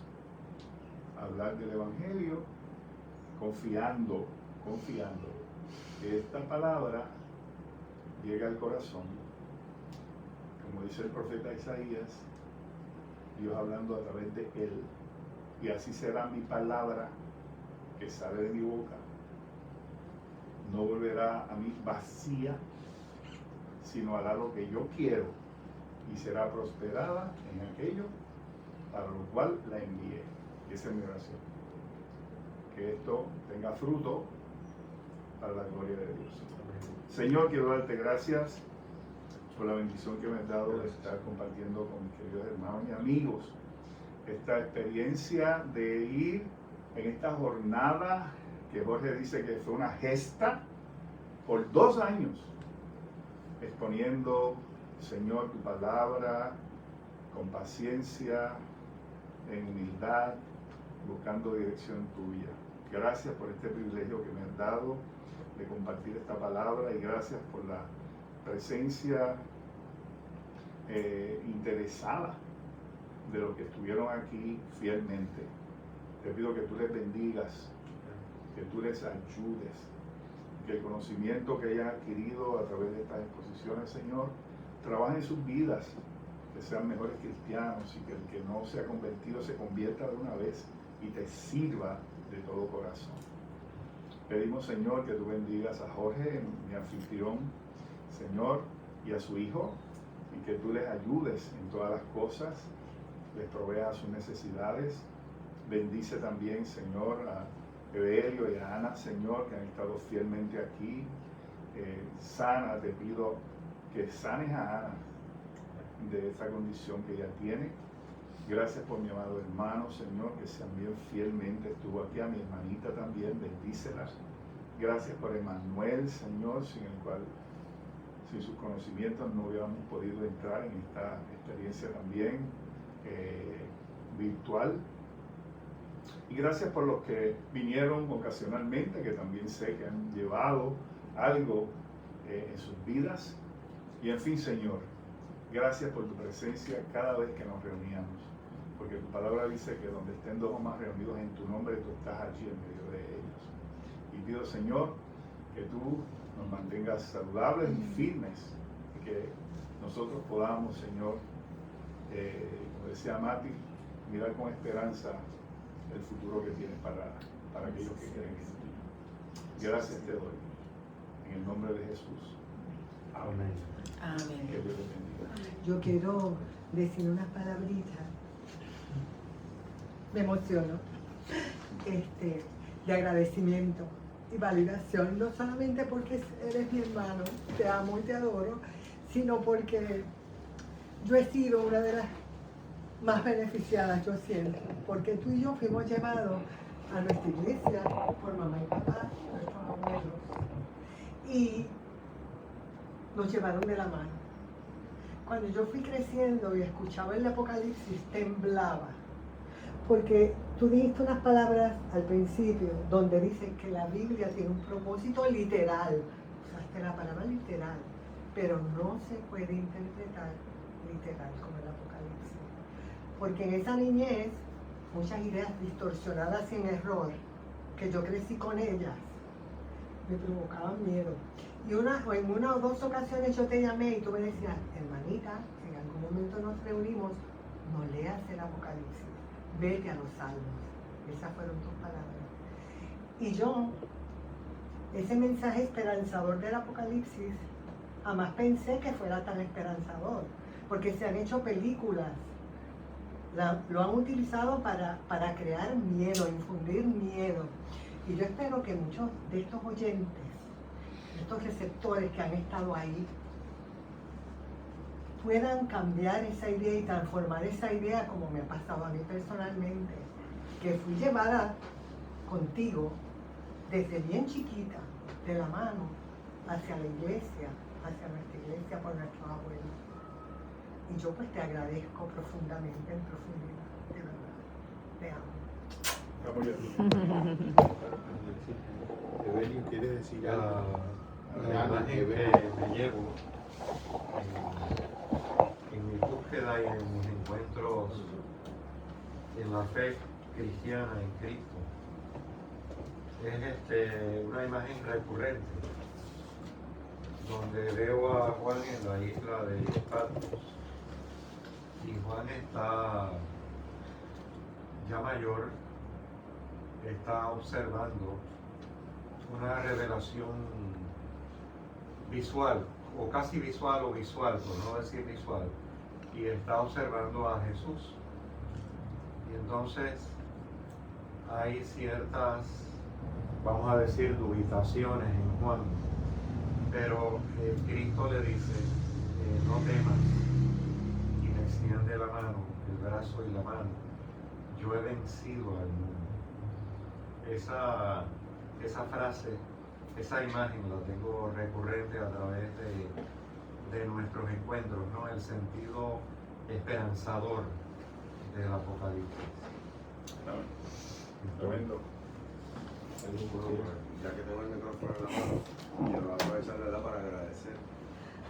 hablar del Evangelio, confiando que esta palabra llegue al corazón, como dice el profeta Isaías, Dios hablando a través de él, y así será mi palabra que sale de mi boca. No volverá a mí vacía, sino hará lo que yo quiero, y será prosperada en aquello para lo cual la envié. Esa es mi oración. Que esto tenga fruto para la gloria de Dios. Señor, quiero darte gracias por la bendición que me has dado de estar compartiendo con mis queridos hermanos y amigos esta experiencia de ir en esta jornada que Jorge dice que fue una gesta por 2 años, exponiendo, Señor, tu palabra con paciencia, en humildad, buscando dirección tuya. Gracias por este privilegio que me has dado de compartir esta palabra, y gracias por la presencia interesada de los que estuvieron aquí fielmente. Te pido que tú les bendigas, que tú les ayudes, que el conocimiento que hayan adquirido a través de estas exposiciones, Señor, trabaje en sus vidas, que sean mejores cristianos, y que el que no se ha convertido se convierta de una vez y te sirva de todo corazón. Pedimos, Señor, que tú bendigas a Jorge, mi anfitrión, Señor, y a su hijo, y que tú les ayudes en todas las cosas, les proveas sus necesidades. Bendice también, Señor, a Evelio y a Ana, Señor, que han estado fielmente aquí. Sana, te pido que sanes a Ana de esa condición que ella tiene. Gracias por mi amado hermano, Señor, que también fielmente estuvo aquí, a mi hermanita también, bendícela. Gracias por Emanuel, Señor, sin el cual, sin sus conocimientos, no hubiéramos podido entrar en esta experiencia también virtual. Y gracias por los que vinieron ocasionalmente, que también sé que han llevado algo en sus vidas. Y en fin, Señor, gracias por tu presencia cada vez que nos reuníamos, porque tu palabra dice que donde estén 2 o más reunidos en tu nombre, tú estás allí en medio de ellos. Y pido, Señor, que tú nos mantengas saludables y firmes, y que nosotros podamos, Señor, como decía Mati, mirar con esperanza el futuro que tienes para aquellos que creen en ti. Gracias te doy, en el nombre de Jesús. Amén. Amén. Que Dios les bendiga. Yo quiero decir unas palabritas. Me emociono. De agradecimiento y validación, no solamente porque eres mi hermano, te amo y te adoro, sino porque yo he sido una de las más beneficiadas, yo siento, porque tú y yo fuimos llevados a nuestra iglesia por mamá y papá, nuestros abuelos, y nos llevaron de la mano. Cuando yo fui creciendo y escuchaba el Apocalipsis, temblaba, porque tú dijiste unas palabras al principio donde dicen que la Biblia tiene un propósito literal, usaste la palabra literal, pero no se puede interpretar literal como el Apocalipsis, porque en esa niñez muchas ideas distorsionadas y en error, que yo crecí con ellas, me provocaban miedo. Y en una o 2 ocasiones yo te llamé y tú me decías, hermanita, en algún momento nos reunimos, no leas el Apocalipsis, vete a los Salmos. Esas fueron tus palabras. Y yo, ese mensaje esperanzador del Apocalipsis, jamás pensé que fuera tan esperanzador, porque se han hecho películas, lo han utilizado para crear miedo, infundir miedo. Y yo espero que muchos de estos oyentes, de estos receptores que han estado ahí, puedan cambiar esa idea y transformar esa idea, como me ha pasado a mí personalmente, que fui llevada contigo desde bien chiquita, de la mano, hacia la iglesia, hacia nuestra iglesia por nuestros abuelos. Y yo pues te agradezco profundamente, en profundidad, de verdad. Te amo. Evelio quiere decir algo. La imagen que me llevo en mi búsqueda y en mis encuentros en la fe cristiana en Cristo es una imagen recurrente donde veo a Juan en la isla de Patmos y Juan está ya mayor, está observando una revelación visual, o casi visual o visual, por no decir visual, y está observando a Jesús. Y entonces hay ciertas, vamos a decir, dubitaciones en Juan, pero Cristo le dice, no temas, y le extiende la mano, el brazo y la mano, yo he vencido al mundo. Esa frase, esa imagen la tengo recurrente a través de nuestros encuentros, ¿no? El sentido esperanzador del Apocalipsis. Tremendo. Ya que tengo el micrófono en la mano, yo voy a aprovechar de verdad para agradecer.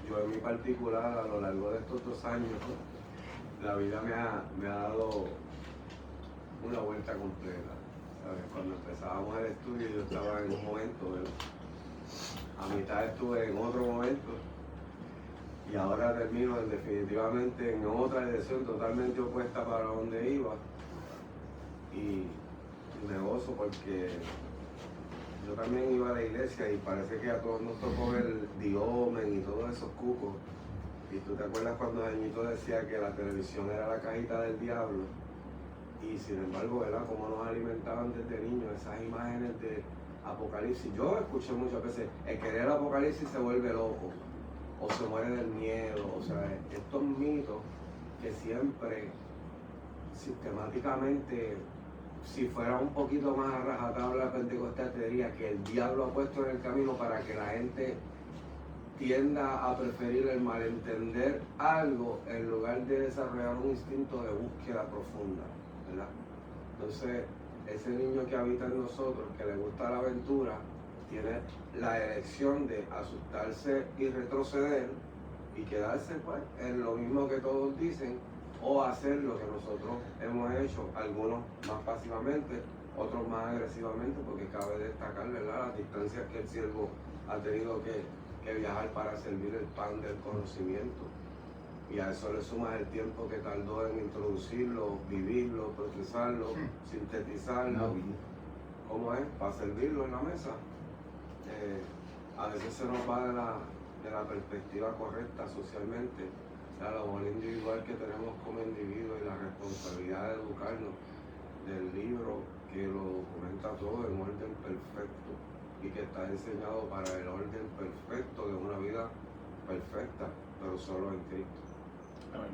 Yo en mi particular, a lo largo de estos 2 años, la vida me ha dado una vuelta completa. ¿Sabes? Cuando empezábamos el estudio yo estaba en un momento, ¿verdad? A mitad estuve en otro momento y ahora termino definitivamente en otra dirección totalmente opuesta para donde iba y me gozo porque yo también iba a la iglesia y parece que a todos nos tocó ver The Omen y todos esos cucos. Y tú te acuerdas cuando Jaimito decía que la televisión era la cajita del diablo. Y sin embargo, ¿verdad? Como nos alimentaban desde niños esas imágenes de Apocalipsis. Yo escuché muchas veces, el querer el Apocalipsis se vuelve loco, o se muere del miedo, o sea, estos mitos que siempre, sistemáticamente, si fuera un poquito más a rajatabla pentecostal, te diría que el diablo ha puesto en el camino para que la gente tienda a preferir el malentender algo en lugar de desarrollar un instinto de búsqueda profunda, ¿verdad? Entonces, ese niño que habita en nosotros, que le gusta la aventura, tiene la elección de asustarse y retroceder y quedarse pues en lo mismo que todos dicen, o hacer lo que nosotros hemos hecho, algunos más pasivamente, otros más agresivamente, porque cabe destacar, ¿verdad?, las distancias que el siervo ha tenido que viajar para servir el pan del conocimiento. Y a eso le sumas el tiempo que tardó en introducirlo, vivirlo, procesarlo, sintetizarlo. ¿Cómo es? Para servirlo en la mesa. A veces se nos va de la perspectiva correcta socialmente, la labor individual que tenemos como individuo y la responsabilidad de educarnos del libro que lo documenta todo en orden perfecto y que está diseñado para el orden perfecto de una vida perfecta, pero solo en Cristo.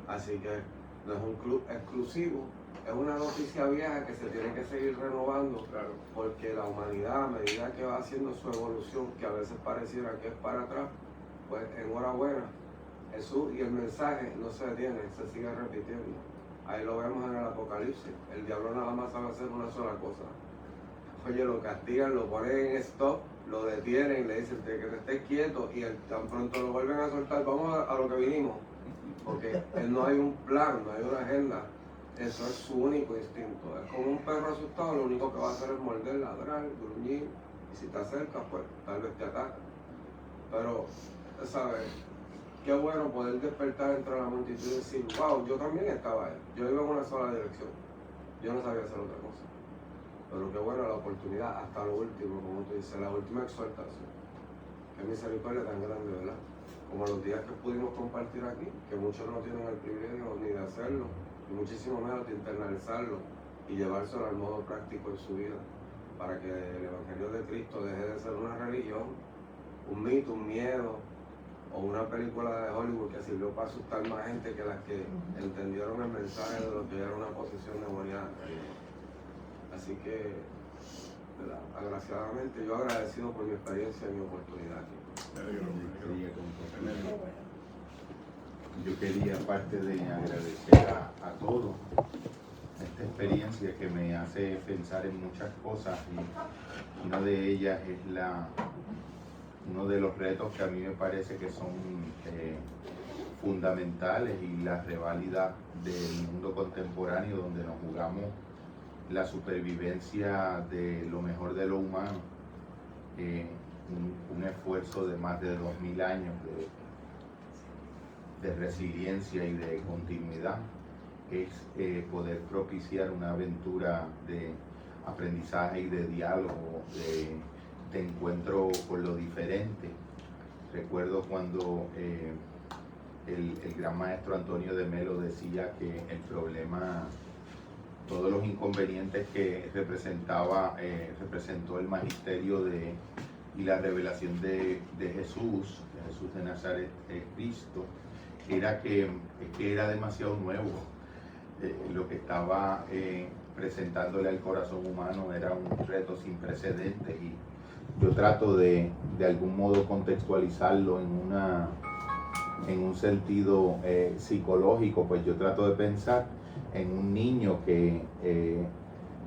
Así que no es un club exclusivo, es una noticia vieja que se tiene que seguir renovando, Claro. porque la humanidad, a medida que va haciendo su evolución, que a veces pareciera que es para atrás, pues enhorabuena, Jesús y el mensaje no se detiene, se sigue repitiendo. Ahí lo vemos en el Apocalipsis, el diablo nada más sabe hacer una sola cosa. Oye, lo castigan, lo ponen en stop, lo detienen, le dicen que te estés quieto y tan pronto lo vuelven a soltar, vamos a lo que vinimos. Porque él no hay un plan, no hay una agenda, eso es su único instinto. Es como un perro asustado, lo único que va a hacer es morder, ladrar, gruñir, y si te acercas, pues tal vez te ataca. Pero, ¿sabes? Qué bueno poder despertar entre la multitud y decir, wow, yo también estaba ahí, yo iba en una sola dirección, yo no sabía hacer otra cosa. Pero qué bueno la oportunidad, hasta lo último, como tú dices, la última exhortación. Qué misericordia tan grande, ¿verdad? Como los días que pudimos compartir aquí, que muchos no tienen el privilegio ni de hacerlo, y muchísimo menos de internalizarlo y llevárselo al modo práctico en su vida, para que el Evangelio de Cristo deje de ser una religión, un mito, un miedo, o una película de Hollywood que sirvió para asustar más gente que las que entendieron el mensaje de lo que era una posesión demoníaca. Así que, ¿verdad? Agraciadamente, yo agradecido por mi experiencia y mi oportunidad aquí. Yo quería, aparte de agradecer a todos esta experiencia que me hace pensar en muchas cosas, y una de ellas es uno de los retos que a mí me parece que son fundamentales y la reválida del mundo contemporáneo, donde nos jugamos la supervivencia de lo mejor de lo humano, un esfuerzo de más de 2000 años de resiliencia y de continuidad, es poder propiciar una aventura de aprendizaje y de diálogo, de encuentro con lo diferente. Recuerdo cuando el gran maestro Antonio de Melo decía que el problema, todos los inconvenientes que representó el magisterio y la revelación de Jesús de Nazaret, Cristo, era que era demasiado nuevo. Lo que estaba presentándole al corazón humano era un reto sin precedentes, y yo trato de algún modo contextualizarlo en un sentido psicológico. Pues yo trato de pensar en un niño que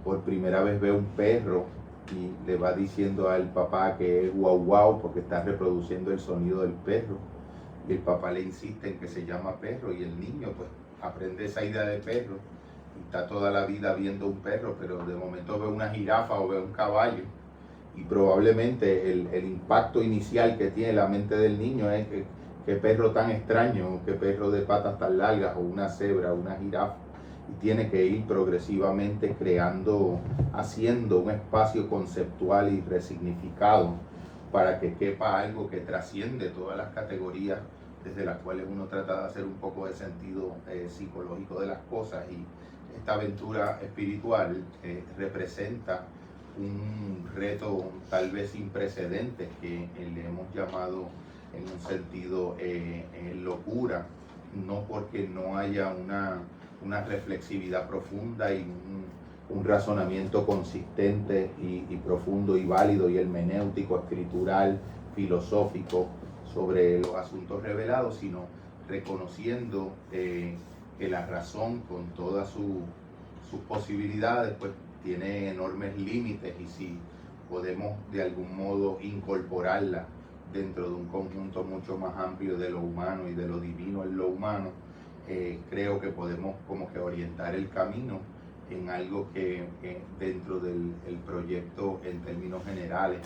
por primera vez ve un perro y le va diciendo al papá que es guau guau porque está reproduciendo el sonido del perro, y el papá le insiste en que se llama perro, y el niño pues aprende esa idea de perro y está toda la vida viendo un perro, pero de momento ve una jirafa o ve un caballo, y probablemente el impacto inicial que tiene la mente del niño es que qué perro tan extraño, qué perro de patas tan largas, o una cebra, una jirafa, y tiene que ir progresivamente haciendo un espacio conceptual y resignificado para que quepa algo que trasciende todas las categorías desde las cuales uno trata de hacer un poco de sentido psicológico de las cosas. Y esta aventura espiritual representa un reto tal vez sin precedentes, que le hemos llamado en un sentido locura, no porque no haya una reflexividad profunda y un razonamiento consistente y profundo y válido y hermenéutico, escritural, filosófico sobre los asuntos revelados, sino reconociendo que la razón, con todas sus posibilidades, pues tiene enormes límites, y si podemos de algún modo incorporarla dentro de un conjunto mucho más amplio de lo humano y de lo divino en lo humano, creo que podemos como que orientar el camino en algo que dentro del proyecto en términos generales,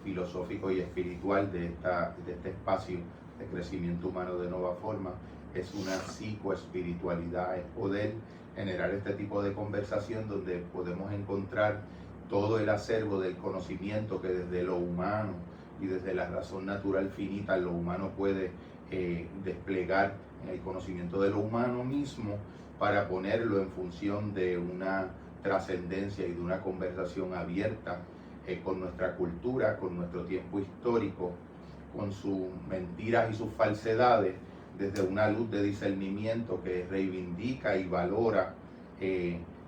filosófico y espiritual de este espacio de crecimiento humano de nueva forma, es una psicoespiritualidad, es poder generar este tipo de conversación donde podemos encontrar todo el acervo del conocimiento que desde lo humano y desde la razón natural finita lo humano puede desplegar en el conocimiento de lo humano mismo, para ponerlo en función de una trascendencia y de una conversación abierta con nuestra cultura, con nuestro tiempo histórico, con sus mentiras y sus falsedades, desde una luz de discernimiento que reivindica y valora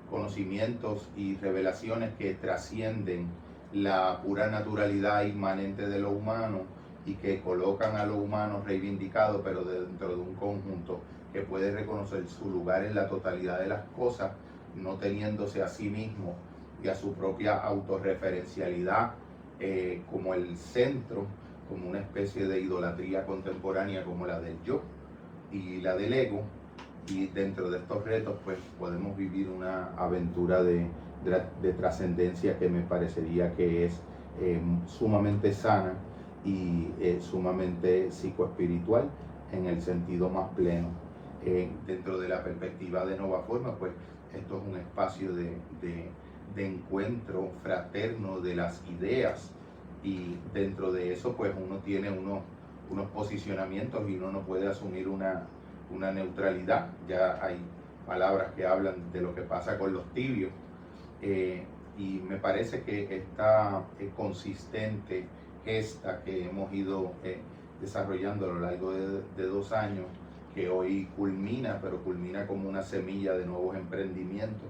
conocimientos y revelaciones que trascienden la pura naturalidad inmanente de lo humano y que colocan a lo humano reivindicado, pero dentro de un conjunto que puede reconocer su lugar en la totalidad de las cosas, no teniéndose a sí mismo y a su propia autorreferencialidad como el centro, como una especie de idolatría contemporánea como la del yo y la del ego. Y dentro de estos retos pues podemos vivir una aventura de trascendencia que me parecería que es sumamente sana y sumamente psicoespiritual en el sentido más pleno. Dentro de la perspectiva de Nova Forma, pues esto es un espacio de de encuentro fraterno de las ideas, y dentro de eso pues uno tiene unos posicionamientos y uno no puede asumir una neutralidad. Ya hay palabras que hablan de lo que pasa con los tibios, y me parece que esta consistente gesta que hemos ido desarrollando a lo largo de 2 años, que hoy culmina, pero culmina como una semilla de nuevos emprendimientos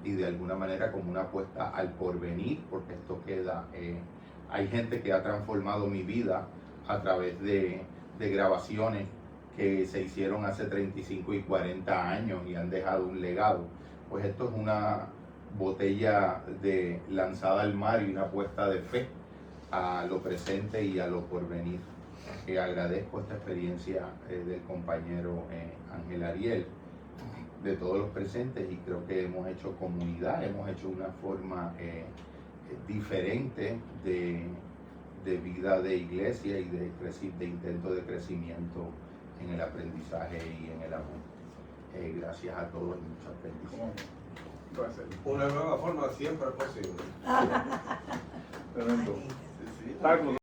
y de alguna manera como una apuesta al porvenir, porque esto queda, hay gente que ha transformado mi vida a través de grabaciones que se hicieron hace 35 y 40 años y han dejado un legado. Pues esto es una botella lanzada al mar y una apuesta de fe a lo presente y a lo porvenir. Agradezco esta experiencia del compañero Ángel Ariel, de todos los presentes, y creo que hemos hecho comunidad, hemos hecho una forma diferente de vida de iglesia y de intento de crecimiento en el aprendizaje y en el amor. Gracias a todos y muchas bendiciones. Una nueva forma siempre es posible. Tremendo. Ay, Paco,